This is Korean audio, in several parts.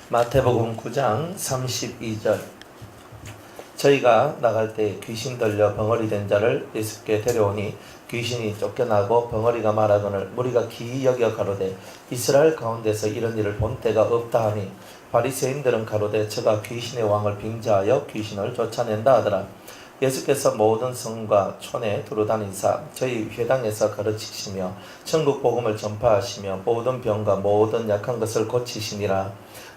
마태복음 9장 32절. 저희가 나갈 때 귀신 들려 벙어리 된 자를 예수께 데려오니 귀신이 쫓겨나고 벙어리가 말하거늘 무리가 기이 여겨 가로되 이스라엘 가운데서 이런 일을 본 때가 없다 하니 바리새인들은 가로되 저가 귀신의 왕을 빙자하여 귀신을 쫓아낸다 하더라. 예수께서 모든 성과 촌에 두루다니사 저희 회당에서 가르치시며 천국 복음을 전파하시며 모든 병과 모든 약한 것을 고치시니라.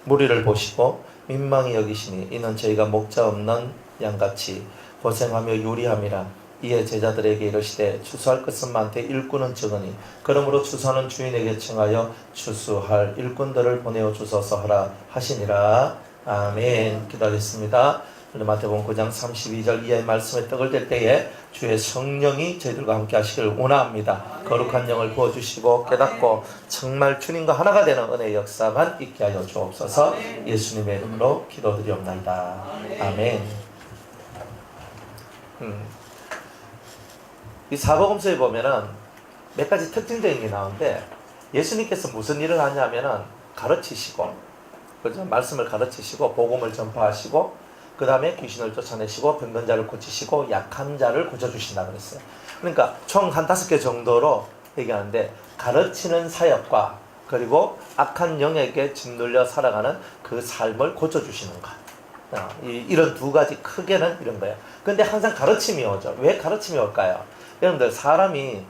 무리를 보시고 민망히 여기시니 이는 저희가 목자 없는 양같이 고생하며 유리함이라. 이에 제자들에게 이르시되 추수할 것은 많되 일꾼은 적으니 그러므로 추수하는 주인에게 청하여 추수할 일꾼들을 보내어 주소서 하라 하시니라. 아멘. 기도하겠습니다. 마태복음 9장 32절 이하의 말씀에 떡을 댈 때에 주의 성령이 저희들과 함께 하시길 원합니다. 거룩한 영을 부어주시고 깨닫고 정말 주님과 하나가 되는 은혜의 역사만 있게 하여 주옵소서. 예수님의 이름으로 기도드리옵나이다. 아멘. 이 사복음서에 보면은 몇 가지 특징적인 게 나오는데 예수님께서 무슨 일을 하냐면은 가르치시고, 그죠? 말씀을 가르치시고 복음을 전파하시고 그 다음에 귀신을 쫓아내시고 병든 자를 고치시고 약한 자를 고쳐주신다 그랬어요. 그러니까 총 한 5개 정도로 얘기하는데 가르치는 사역과 그리고 악한 영에게 짓눌려 살아가는 그 삶을 고쳐주시는 것. 이런 두 가지 크게는 이런 거예요. 근데 항상 가르침이 오죠. 왜 가르침이 올까요? 여러분들 사람이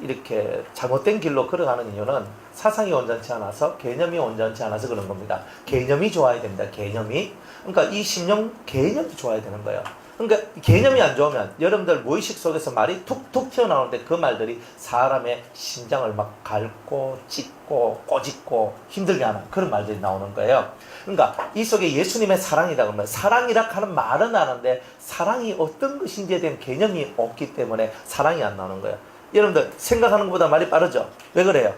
이렇게 잘못된 길로 걸어가는 이유는 사상이 온전치 않아서 개념이 온전치 않아서 그런 겁니다. 개념이 좋아야 됩니다. 개념이. 그러니까 이 심령 개념이 좋아야 되는 거예요. 그러니까 개념이 안 좋으면 여러분들 무의식 속에서 말이 툭툭 튀어나오는데 그 말들이 사람의 심장을 막 갉고 찢고 꼬집고 힘들게 하는 그런 말들이 나오는 거예요. 그러니까 이 속에 예수님의 사랑이다 그러면 사랑이라 하는 말은 아는데 사랑이 어떤 것인지에 대한 개념이 없기 때문에 사랑이 안 나오는 거예요. 여러분들 생각하는 것보다 말이 빠르죠? 왜 그래요?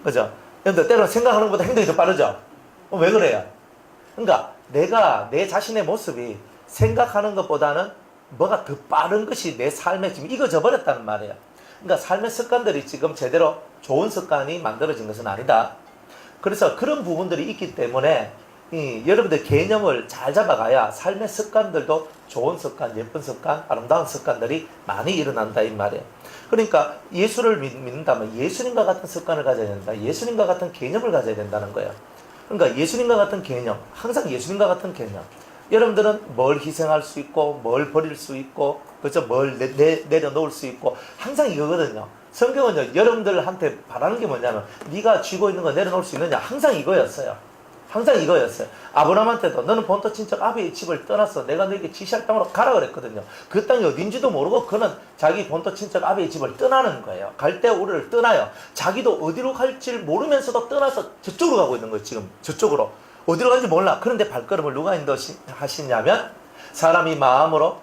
그죠? 여러분들 때로는 생각하는 것보다 행동이 더 빠르죠? 왜 그래요? 그러니까 내가 내 자신의 모습이 생각하는 것보다는 뭐가 더 빠른 것이 내 삶에 지금 익어져 버렸다는 말이에요. 그러니까 삶의 습관들이 지금 제대로 좋은 습관이 만들어진 것은 아니다. 그래서 그런 부분들이 있기 때문에 여러분들 개념을 잘 잡아가야 삶의 습관들도 좋은 습관, 예쁜 습관, 아름다운 습관들이 많이 일어난다 이 말이에요. 그러니까 예수를 믿는다면 예수님과 같은 습관을 가져야 된다. 예수님과 같은 개념을 가져야 된다는 거예요. 그러니까 예수님과 같은 개념, 항상 예수님과 같은 개념. 여러분들은 뭘 희생할 수 있고 뭘 버릴 수 있고 그렇죠? 뭘 내려놓을 수 있고 항상 이거거든요. 성경은요 여러분들한테 바라는 게 뭐냐면 네가 쥐고 있는 거 내려놓을 수 있느냐 항상 이거였어요. 항상 이거였어요. 아브라함한테도 너는 본토 친척 아비의 집을 떠나서 내가 너에게 지시할 땅으로 가라 그랬거든요. 그 땅이 어딘지도 모르고 그는 자기 본토 친척 아비의 집을 떠나는 거예요. 갈대우르를 떠나요. 자기도 어디로 갈지 모르면서도 떠나서 저쪽으로 가고 있는 거예요. 지금 저쪽으로. 어디로 가는지 몰라. 그런데 발걸음을 누가 인도하시냐면 사람이 마음으로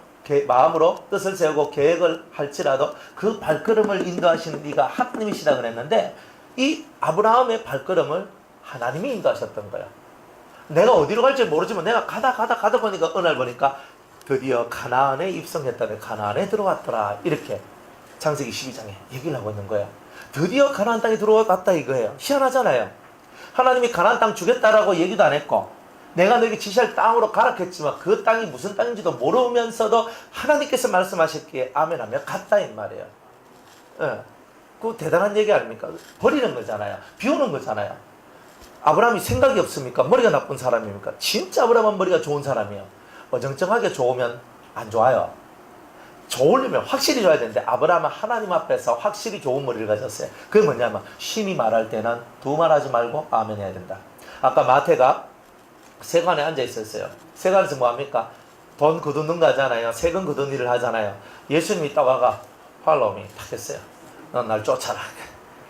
뜻을 세우고 계획을 할지라도 그 발걸음을 인도하시는 이가 하나님이시다 그랬는데 이 아브라함의 발걸음을 하나님이 인도하셨던 거야. 내가 어디로 갈지 모르지만 내가 가다 보니까 어느 날 보니까 드디어 가나안에 입성했다며 가나안에 들어왔더라. 이렇게 창세기 12장에 얘기를 하고 있는 거예요. 드디어 가나안 땅에 들어왔다 이거예요. 희한하잖아요. 하나님이 가나안 땅 주겠다라고 얘기도 안 했고 내가 너에게 지시할 땅으로 가라 했지만 그 땅이 무슨 땅인지도 모르면서도 하나님께서 말씀하셨기에 아멘하며 갔다 이 말이에요. 예. 그거 대단한 얘기 아닙니까? 버리는 거잖아요. 비우는 거잖아요. 아브라함이 생각이 없습니까? 머리가 나쁜 사람입니까? 진짜 아브라함은 머리가 좋은 사람이에요. 어정쩡하게 좋으면 안 좋아요. 좋으려면 확실히 좋아야 되는데 아브라함은 하나님 앞에서 확실히 좋은 머리를 가졌어요. 그게 뭐냐면 신이 말할 때는 두 말하지 말고 아멘 해야 된다. 아까 마태가 세관에 앉아 있었어요. 세관에서 뭐합니까? 돈 거두는 거 하잖아요. 세금 거두는 일을 하잖아요. 예수님이 딱 와가 팔로우 미 딱 했어요. 넌 날 쫓아라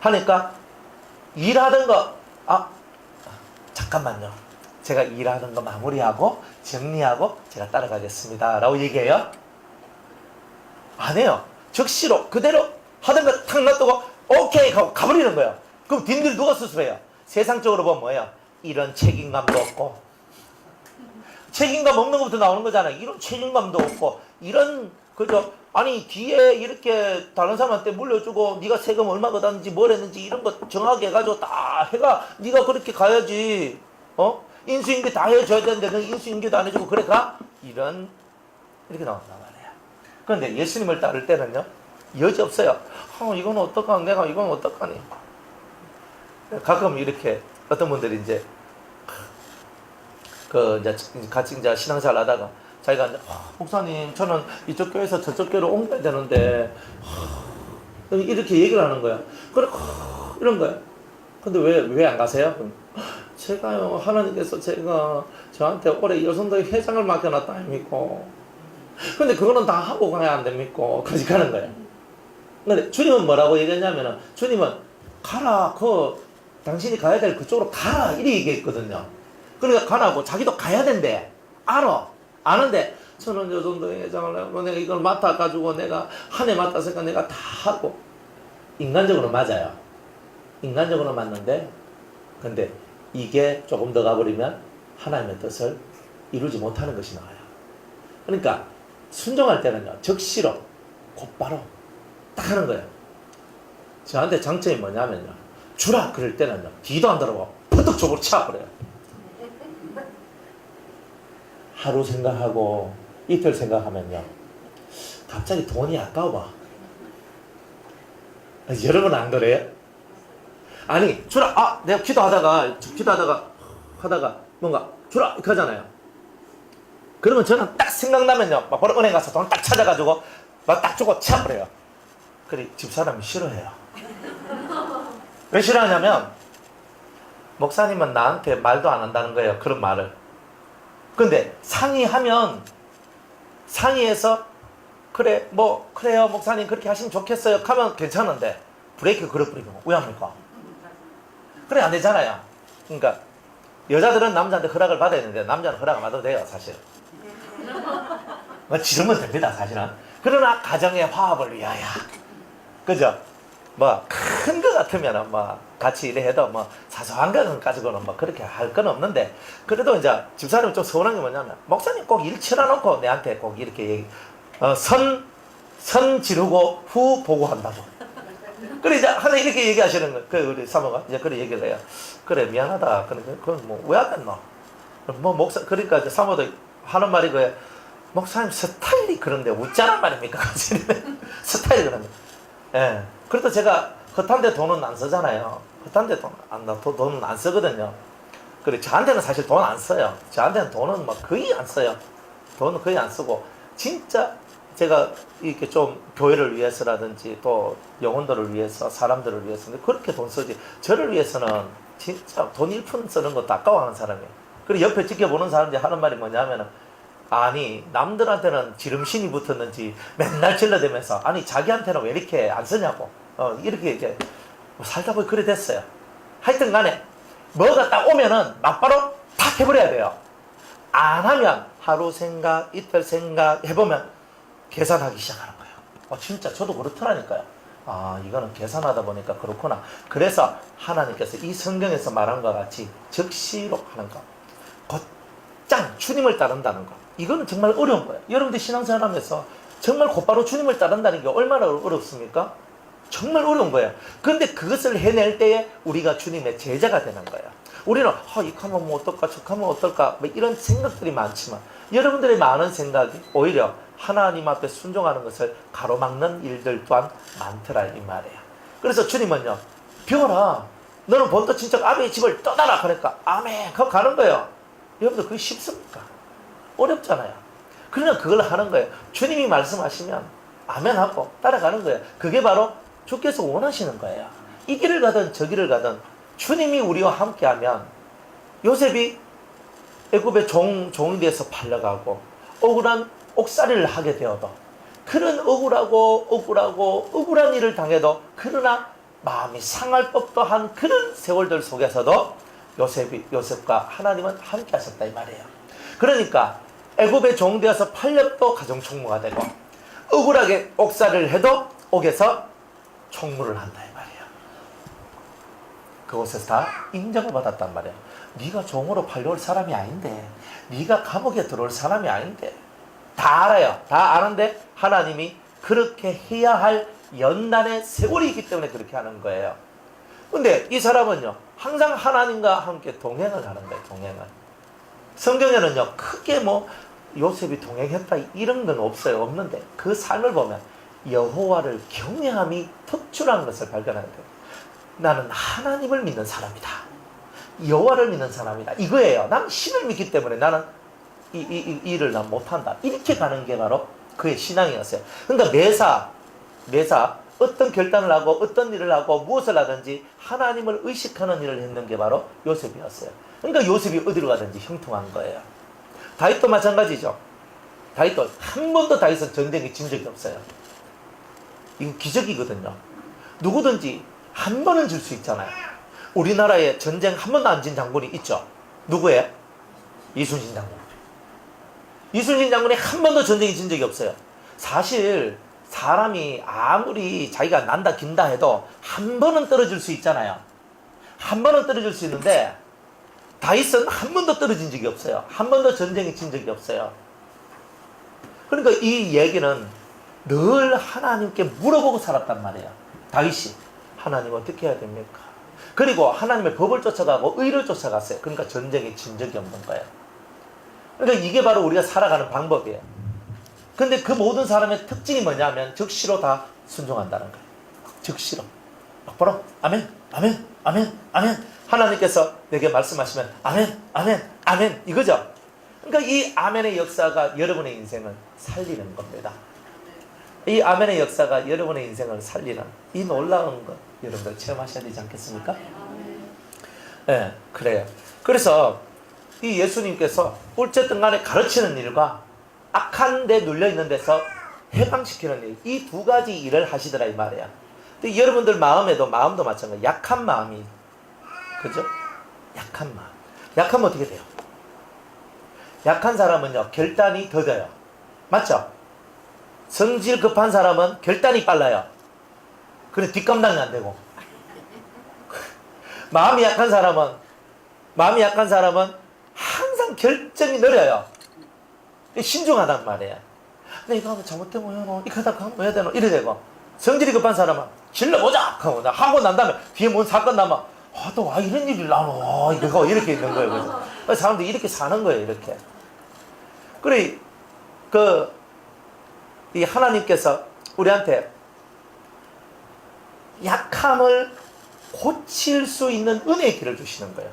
하니까 일하던 거 잠깐만요. 제가 일하는 거 마무리하고 정리하고 제가 따라가겠습니다 라고 얘기해요. 안 해요. 즉시로 그대로 하던 거 탁 놔두고 오케이 하고 가버리는 거예요. 그럼 뒷일 누가 수습해요? 세상적으로 보면 뭐예요? 이런 책임감도 없고 책임감 없는 것부터 나오는 거잖아요. 이런 책임감도 없고 이런 그죠? 아니 뒤에 이렇게 다른 사람한테 물려주고 네가 세금 얼마 걷었는지 뭘 했는지 이런 거 정하게 해가지고 다 해가 네가 그렇게 가야지. 인수인계 다 해줘야 되는데 너 인수인계도 안 해주고 그래 가? 이렇게 나온단 말이야. 그런데 예수님을 따를 때는요 여지 없어요. 이건 어떡하니 내가 이건 어떡하니. 가끔 이렇게 어떤 분들이 이제 이제 같이 이제 신앙생활 하다가 자기가 이제 목사님 저는 이쪽 교회에서 저쪽 교회로 옮겨야 되는데 이렇게 얘기를 하는 거야. 그래 이런 거야. 근데 왜 안 가세요? 제가요 하나님께서 제가 저한테 올해 여성도회 회장을 맡겨놨다 아닙니까? 근데 그거는 다 하고 가야 안 됩니까? 그렇게 가는 거야. 근데 주님은 뭐라고 얘기했냐면은 주님은 가라 당신이 가야 될 그쪽으로 가라 이렇게 얘기했거든요. 그러니까 가라고 자기도 가야 된대. 아는데 저는 여성도회 회장을 하고 내가 이걸 맡아가지고 내가 한 해 맡았으니까 내가 다 하고 인간적으로 맞아요. 인간적으로 맞는데 근데 이게 조금 더 가버리면 하나님의 뜻을 이루지 못하는 것이 나와요. 그러니까 순종할 때는요 적시로 곧바로 딱 하는 거예요. 저한테 장점이 뭐냐면요 주라 그럴 때는요 뒤도 안 돌아보고 푸득 쪽으로 차버려요. 하루 생각하고 이틀 생각하면요 갑자기 돈이 아까워. 여러분 안 그래요? 아니 주라 내가 기도하다가 뭔가 주라 이렇게 하잖아요. 그러면 저는 딱 생각나면요 막 바로 은행 가서 돈 딱 찾아가지고 막 딱 주고 차버려요. 그래 집사람이 싫어해요. 왜 싫어하냐면 목사님은 나한테 말도 안 한다는 거예요. 그런 말을. 근데 상의해서 그래 그래요 목사님 그렇게 하시면 좋겠어요 하면 괜찮은데 브레이크 걸어버리면 왜 합니까? 그래 안 되잖아요. 그러니까 여자들은 남자한테 허락을 받아야 되는데 남자는 허락 안 받아도 돼요 사실. 지르면 됩니다 사실은. 그러나 가정의 화합을 위하여 그죠? 큰 거 같으면은 같이 일해도 사소한 거 가지고는 그렇게 할 건 없는데 그래도 이제 집사람이 좀 서운한 게 뭐냐면 목사님 꼭 일 치러놓고 내한테 꼭 이렇게 선 지르고 후 보고한다고. 그래 이제 하나 이렇게 얘기하시는 거. 그 우리 사모가 이제 그래 얘기를 해요. 그래 미안하다. 그건 왜 안 됐노? 그러니까 이제 사모도 하는 말이 그래. 목사님 스타일이 그런데 웃자란 말입니까? 스타일이 그런데. 예. 그래도 제가 헛한데 돈은 안 쓰잖아요. 헛한데 돈은 안 쓰거든요. 그래 저한테는 사실 돈 안 써요. 저한테는 돈은 거의 안 써요. 돈은 거의 안 쓰고 진짜 제가 이렇게 좀 교회를 위해서라든지 또 영혼들을 위해서 사람들을 위해서 그렇게 돈 쓰지 저를 위해서는 진짜 돈 1푼 쓰는 것도 아까워하는 사람이에요. 그리고 옆에 지켜보는 사람들이 하는 말이 뭐냐면은 아니 남들한테는 지름신이 붙었는지 맨날 질러대면서 아니 자기한테는 왜 이렇게 안 쓰냐고 이렇게 이제 살다 보니 그래 됐어요. 하여튼 간에 뭐가 딱 오면은 막바로 탁 해버려야 돼요. 안 하면 하루 생각 이틀 생각 해보면 계산하기 시작하는 거예요. 진짜 저도 그렇더라니까요. 이거는 계산하다 보니까 그렇구나. 그래서 하나님께서 이 성경에서 말한 것과 같이 적시로 하는 것 곧장 주님을 따른다는 것 이거는 정말 어려운 거예요. 여러분들 신앙생활하면서 정말 곧바로 주님을 따른다는 게 얼마나 어렵습니까? 정말 어려운 거예요. 그런데 그것을 해낼 때에 우리가 주님의 제자가 되는 거예요. 우리는 이거 하면 어떨까 저거 하면 어떨까 이런 생각들이 많지만 여러분들의 많은 생각이 오히려 하나님 앞에 순종하는 것을 가로막는 일들 또한 많더라 이 말이에요. 그래서 주님은요 비워라 너는 본토 친척 아비의 집을 떠나라 그러니까 아멘 그거 가는 거예요. 여러분들 그게 쉽습니까? 어렵잖아요. 그러나 그걸 하는 거예요. 주님이 말씀하시면 아멘하고 따라가는 거예요. 그게 바로 주께서 원하시는 거예요. 이 길을 가든 저 길을 가든 주님이 우리와 함께하면 요셉이 애굽의 종이 돼서 팔려가고 억울한 옥살이를 하게 되어도 그런 억울한 일을 당해도 그러나 마음이 상할 법도 한 그런 세월들 속에서도 요셉과 하나님은 함께 하셨다 이 말이에요. 그러니까 애굽의 종 되어서 팔려도 가정총무가 되고 억울하게 옥살이를 해도 옥에서 총무를 한다 이 말이에요. 그곳에서 다 인정을 받았단 말이에요. 네가 종으로 팔려올 사람이 아닌데 네가 감옥에 들어올 사람이 아닌데 다 알아요. 다 아는데 하나님이 그렇게 해야 할 연단의 세월이 있기 때문에 그렇게 하는 거예요. 근데 이 사람은요, 항상 하나님과 함께 동행을 하는 거예요. 동행을. 성경에는요, 크게 뭐 요셉이 동행했다 이런 건 없어요. 없는데 그 삶을 보면 여호와를 경외함이 특출한 것을 발견하게 돼요. 나는 하나님을 믿는 사람이다. 여호와를 믿는 사람이다. 이거예요. 나는 신을 믿기 때문에 나는 이 일을 난 못한다. 이렇게 가는 게 바로 그의 신앙이었어요. 그러니까 매사 어떤 결단을 하고 어떤 일을 하고 무엇을 하든지 하나님을 의식하는 일을 했는 게 바로 요셉이었어요. 그러니까 요셉이 어디로 가든지 형통한 거예요. 다윗도 마찬가지죠. 다윗도 한 번도 다윗은 전쟁에 진 적이 없어요. 이건 기적이거든요. 누구든지 한 번은 질 수 있잖아요. 우리나라에 전쟁 한 번도 안 진 장군이 있죠. 누구예요? 이순신 장군. 이순신 장군이 한 번도 전쟁에 진 적이 없어요. 사실 사람이 아무리 자기가 난다 긴다 해도 한 번은 떨어질 수 있잖아요. 한 번은 떨어질 수 있는데 다윗은 한 번도 떨어진 적이 없어요. 한 번도 전쟁에 진 적이 없어요. 그러니까 이 얘기는 늘 하나님께 물어보고 살았단 말이에요. 다윗이 하나님 어떻게 해야 됩니까? 그리고 하나님의 법을 쫓아가고 의를 쫓아갔어요. 그러니까 전쟁에 진 적이 없는 거예요. 그러니까 이게 바로 우리가 살아가는 방법이에요. 근데 그 모든 사람의 특징이 뭐냐면 즉시로 다 순종한다는 거예요. 즉시로. 바로 아멘, 아멘, 아멘, 아멘. 하나님께서 내게 말씀하시면 아멘, 아멘, 아멘 이거죠. 그러니까 이 아멘의 역사가 여러분의 인생을 살리는 겁니다. 이 아멘의 역사가 여러분의 인생을 살리는 이 놀라운 것 여러분들 체험하셔야 되지 않겠습니까? 네, 그래요. 그래서 이 예수님께서 어쨌든 간에 가르치는 일과 악한 데 눌려있는 데서 해방시키는 일, 이 두 가지 일을 하시더라 이 말이야. 근데 여러분들 마음도 마찬가지. 약한 마음이, 그죠? 약한 마음. 약하면 어떻게 돼요? 약한 사람은요, 결단이 더뎌요. 맞죠? 성질 급한 사람은 결단이 빨라요. 그래, 뒷감당이 안 되고. 마음이 약한 사람은 항상 결정이 느려요. 신중하단 말이에요. 근데 이거 하면 잘못되면 이거 하면 해야 되나? 이래 되고. 성질이 급한 사람은 질러보자! 하고 하고 난 다음에 뒤에 뭔 사건 나면 또 이런 일이 나노 이거 이렇게 있는 거예요. 그래서 사람들이 이렇게 사는 거예요. 이렇게. 그래 이 하나님께서 우리한테 약함을 고칠 수 있는 은혜의 길을 주시는 거예요.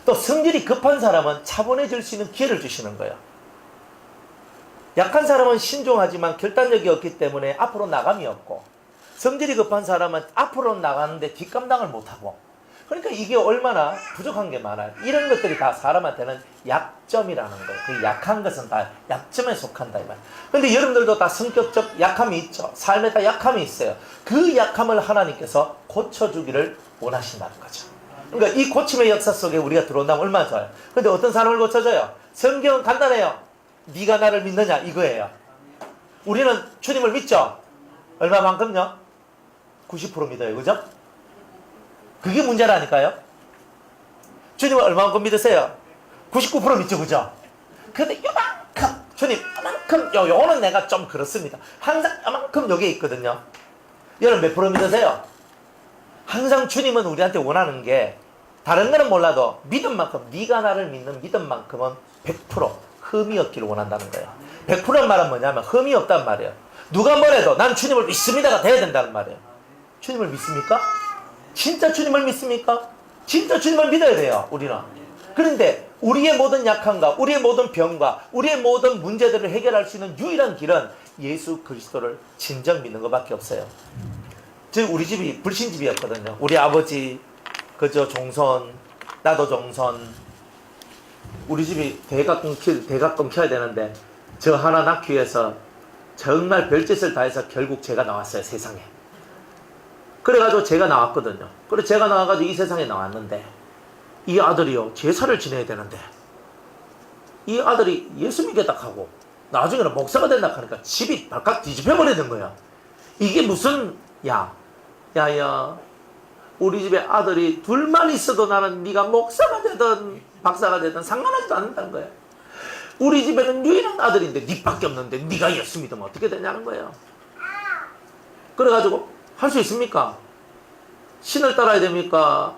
또 성질이 급한 사람은 차분해질 수 있는 기회를 주시는 거예요. 약한 사람은 신중하지만 결단력이 없기 때문에 앞으로 나감이 없고, 성질이 급한 사람은 앞으로 나가는데 뒷감당을 못하고, 그러니까 이게 얼마나 부족한 게 많아요. 이런 것들이 다 사람한테는 약점이라는 거예요. 그 약한 것은 다 약점에 속한다 이 말. 근데 여러분들도 다 성격적 약함이 있죠. 삶에 다 약함이 있어요. 그 약함을 하나님께서 고쳐주기를 원하신다는 거죠. 그러니까 이 고침의 역사 속에 우리가 들어온다면 얼마나 좋아요. 근데 어떤 사람을 고쳐줘요? 성경은 간단해요. 네가 나를 믿느냐 이거예요. 우리는 주님을 믿죠? 얼마만큼요? 90% 믿어요. 그죠? 그게 문제라니까요. 주님을 얼마만큼 믿으세요? 99% 믿죠. 그죠? 근데 요만큼 주님 요만큼 요거는 내가 좀 그렇습니다. 항상 요만큼 요게 있거든요. 여러분 몇 프로 믿으세요? 항상 주님은 우리한테 원하는 게 다른 거는 몰라도 믿음만큼, 네가 나를 믿는 믿음만큼은 100% 흠이 없기를 원한다는 거예요. 100%란 말은 뭐냐면 흠이 없단 말이에요. 누가 뭐래도 난 주님을 믿습니다가 돼야 된다는 말이에요. 주님을 믿습니까? 진짜 주님을 믿습니까? 진짜 주님을 믿어야 돼요. 우리는. 그런데 우리의 모든 약함과 우리의 모든 병과 우리의 모든 문제들을 해결할 수 있는 유일한 길은 예수 그리스도를 진정 믿는 것밖에 없어요. 즉 우리 집이 불신집이었거든요. 우리 아버지 그저 종선, 나도 종선. 우리 집이 대가끔 켜야 되는데 저 하나 낳기 위해서 정말 별짓을 다해서 결국 제가 나왔어요. 세상에. 그래가지고 제가 나왔거든요. 그래 제가 나와가지고 이 세상에 나왔는데 이 아들이요 제사를 지내야 되는데 이 아들이 예수 믿겠다 하고 나중에는 목사가 된다 하니까 집이 발칵 뒤집혀버리는 거야. 이게 무슨 야야야 우리 집에 아들이 둘만 있어도 나는 네가 목사가 되든 박사가 되든 상관하지도 않는다는 거야. 우리 집에는 유일한 아들인데 니밖에 없는데 니가 예수 믿으면 어떻게 되냐는 거예요. 그래가지고 할 수 있습니까? 신을 따라야 됩니까?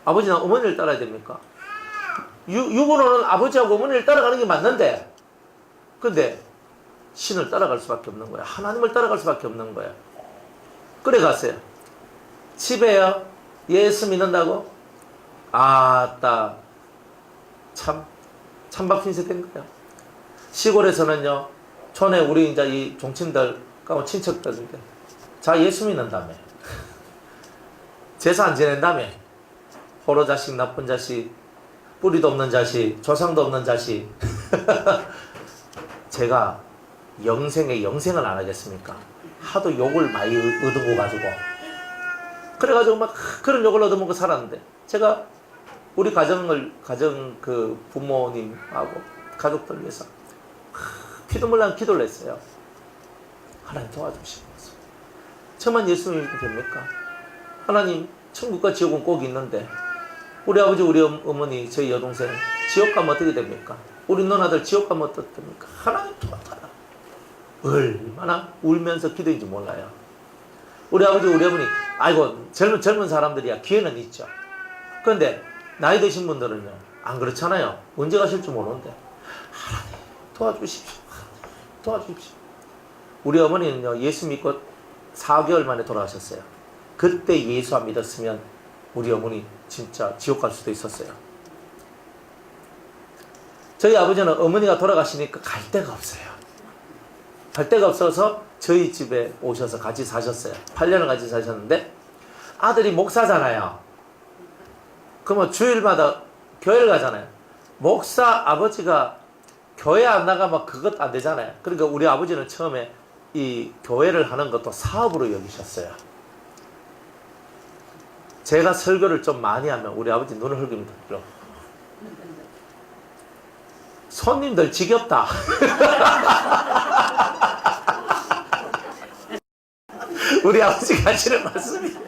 아버지나 어머니를 따라야 됩니까? 유부로는 아버지하고 어머니를 따라가는 게 맞는데, 근데 신을 따라갈 수밖에 없는 거야. 하나님을 따라갈 수밖에 없는 거야. 그래 갔어요. 집에요. 예수 믿는다고? 아따, 찬밥 신세 된 거예요. 시골에서는요, 촌에 우리 이제 이 종친들, 친척들인데, 자, 예수 믿는다며. 제사 안 지낸다며. 호로 자식, 나쁜 자식, 뿌리도 없는 자식, 조상도 없는 자식. 제가 영생에 영생을 안 하겠습니까? 하도 욕을 많이 얻어먹어 가지고. 그래가지고 막 그런 욕을 얻어먹고 살았는데, 제가 우리 가정 부모님하고 가족들 위해서 피도 몰라 기도를 했어요. 하나님 도와주시면서. 저만 예수 믿으면 됩니까? 하나님, 천국과 지옥은 꼭 있는데, 우리 아버지, 우리 어머니, 저희 여동생, 지옥 가면 어떻게 됩니까? 우리 누나들 지옥 가면 어떻게 됩니까? 하나님 도와달라. 얼마나 울면서 기도인지 몰라요. 우리 아버지, 우리 어머니, 아이고, 젊은 사람들이야 기회는 있죠. 그런데, 나이 드신 분들은요, 안 그렇잖아요. 언제 가실지 모르는데, 하나님, 도와주십시오. 도와주십시오. 우리 어머니는요, 예수 믿고 4개월 만에 돌아가셨어요. 그때 예수 안 믿었으면, 우리 어머니 진짜 지옥 갈 수도 있었어요. 저희 아버지는 어머니가 돌아가시니까 갈 데가 없어요. 갈 데가 없어서 저희 집에 오셔서 같이 사셨어요. 8년을 같이 사셨는데, 아들이 목사잖아요. 그러면 주일마다 교회를 가잖아요. 목사 아버지가 교회 안 나가면 그것 안 되잖아요. 그러니까 우리 아버지는 처음에 이 교회를 하는 것도 사업으로 여기셨어요. 제가 설교를 좀 많이 하면 우리 아버지 눈을 흘깁니다. 손님들 지겹다. 우리 아버지가 하시는 말씀이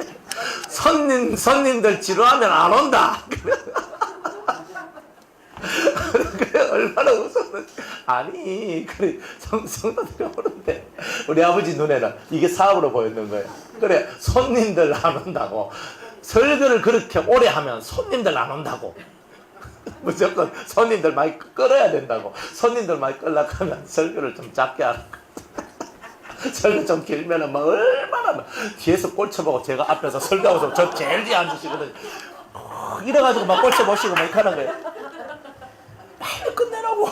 손님들 지루하면 안 온다. 그래, 얼마나 웃었는지. 아니, 그래, 성도들이 오는데, 우리 아버지 눈에는 이게 사업으로 보였는 거예요. 그래, 손님들 안 온다고. 설교를 그렇게 오래 하면 손님들 안 온다고. 무조건 손님들 많이 끌어야 된다고. 손님들 많이 끌려고 하면 설교를 좀 작게 하는 거. 설교 좀 길면은 막 얼마나 막 뒤에서 꼴쳐보고 제가 앞에서 설교하고서 저 제일 뒤에 앉으시거든요. 이래가지고 막 꼴쳐보시고 막 이렇게 하는 거예요. 빨리 끝내라고.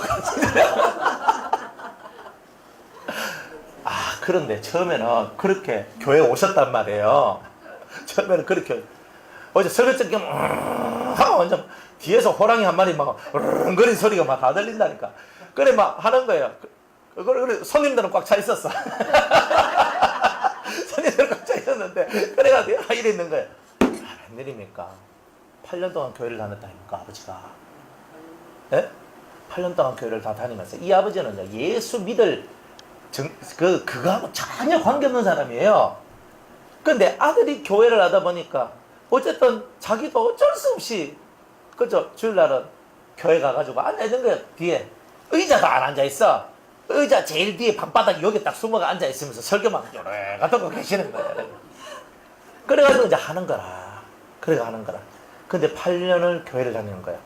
아, 그런데 처음에는 그렇게 교회에 오셨단 말이에요. 처음에는 그렇게 어제 설교 듣기 하고 완전 뒤에서 호랑이 한 마리 막 으르렁거리는 소리가 막 다 들린다니까. 그래 막 하는 거예요. 그래 손님들은 꽉 차 있었어. 손님들은 꽉 차 있었는데 그래가지고 이래 있는 거예요. 웬일입니까? 8년 동안 교회를 다녔다니까 아버지가. 예? 8년 동안 교회를 다 다니면서 이 아버지는 예수 믿을 그거하고 전혀 관계없는 사람이에요. 근데 아들이 교회를 하다 보니까 어쨌든 자기도 어쩔 수 없이 그죠? 주일날은 교회 가가지고 앉아있는 거예요. 뒤에 의자도 안 앉아있어. 의자 제일 뒤에 방바닥 여기 딱 숨어가 앉아있으면서 설교만 요래 같은 거 계시는 거예요. 그래가지고 이제 하는 거라. 그래가 하는 거라. 근데 8년을 교회를 다니는 거예요.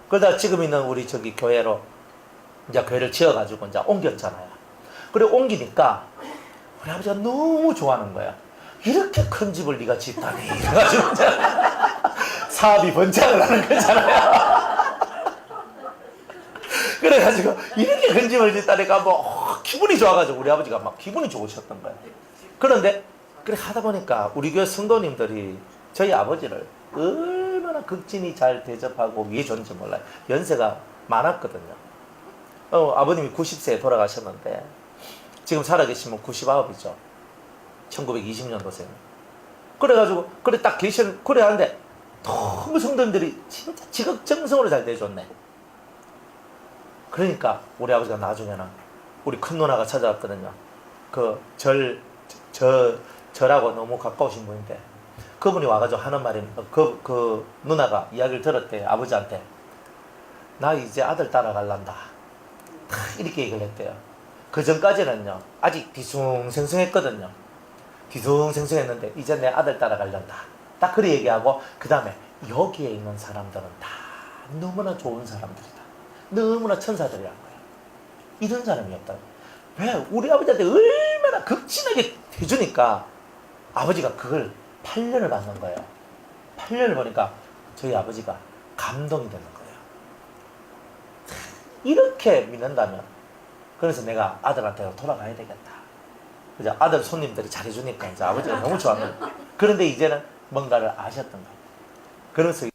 그러다 지금 있는 우리 저기 교회로 이제 교회를 지어가지고 이제 옮겼잖아요. 그래 옮기니까 우리 아버지가 너무 좋아하는 거야. 이렇게 큰 집을 네가 짓다니. 그래가지고 이제 사업이 번창을 하는 거잖아요. 그래가지고 이렇게 큰 집을 짓다니까 뭐 기분이 좋아가지고 우리 아버지가 막 기분이 좋으셨던 거야. 그런데 그래 하다 보니까 우리 교회 성도님들이 저희 아버지를 얼마나 극진히 잘 대접하고 위해 줬는지 몰라요. 연세가 많았거든요. 아버님이 90세에 돌아가셨는데 지금 살아계시면 99이죠. 1920년도생. 그래가지고 그래 딱 계시는 그래 하는데 너무 성도님들이 진짜 지극정성으로 잘 대해줬네. 그러니까 우리 아버지가 나중에는 우리 큰 누나가 찾아왔거든요. 절하고 너무 가까우신 분인데 그분이 와가지고 하는 말이 그 누나가 이야기를 들었대. 아버지한테 나 이제 아들 따라갈란다. 탁 이렇게 얘기를 했대요. 그 전까지는요 아직 뒤숭생숭했거든요. 뒤숭생숭했는데 이제 내 아들 따라가려다. 딱 그렇게 얘기하고 그 다음에 여기에 있는 사람들은 다 너무나 좋은 사람들이다. 너무나 천사들이란 거예요. 이런 사람이 없다. 왜? 우리 아버지한테 얼마나 극진하게 해주니까 아버지가 그걸 8년을 받는 거예요. 8년을 보니까 저희 아버지가 감동이 되는 거예요. 이렇게 믿는다면 그래서 내가 아들한테 돌아가야 되겠다. 이제 아들 손님들이 잘해주니까 이제 아버지가 너무 좋았는 거예요. 그런데 이제는 뭔가를 아셨던 거예요. 그래서